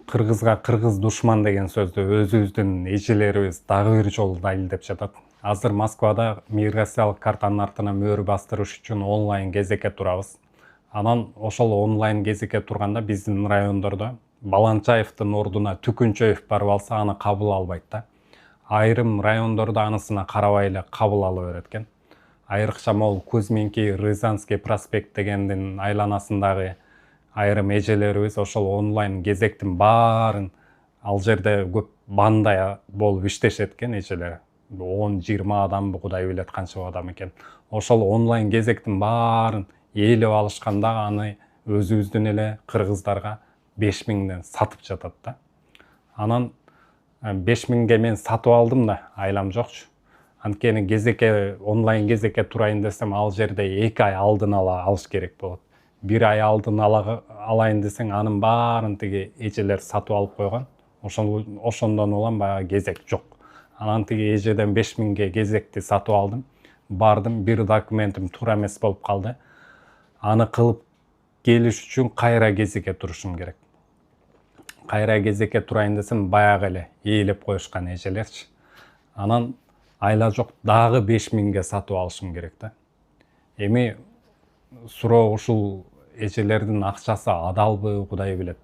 Кыргызга кыргыз душман деген сөздү өзүбүздүн эжелерибиз дагы бир жолу далилдеп жатат. Азыр Москвада миграциялык картанын артына мөөр бастырыш үчүн онлайн кезекке турабыз. Анан ошол онлайн кезекке турганда биздин райондордо Баланчаевдин ордуна Түкүнчөев барып алса, аны кабыл албайт да. Айрым райондордо анысына карабай эле кабыл ала берет экен. Айрыкча могул Кузьминки, Рязанский проспект дегендин айланасындагы айрым эжелерибиз ошол онлайн кезектин баарын ал жерде көп банда болуп иштешет экен эжелер. 10-20 адамбы, Кудай билет канча адам экен. Ошол онлайн кезектин баарын ээлеп алышканда аны өзүбүздүн эле кыргыздарга 5000ден сатып жатат да. Анан 5000ге мен сатып алдым да, айлам жокчу. Анткени кезекке онлайн кезекке турайын десем, ал жерде 2 ай алдын ала алыш керек болот. 1 ай алдын алайын десең, анын баарын тиги эжелер сатып алып койгон. Ошондон улам баягы кезек жок. Анан тиги эжеден 5000ге кезекти сатып алдым. Бардым, бир документим туура эмес болуп калды. Аны кылып келиш үчүн кайра кезекке турушум керек. Кайра кезекке турайын десем, баягы эле ээлеп коюшкан эжелерчи. Анан айла жок, дагы 5000ге сатып алышым керек да. Эми суроо ушул эжелердин акчасы адалбы, Кудай билет.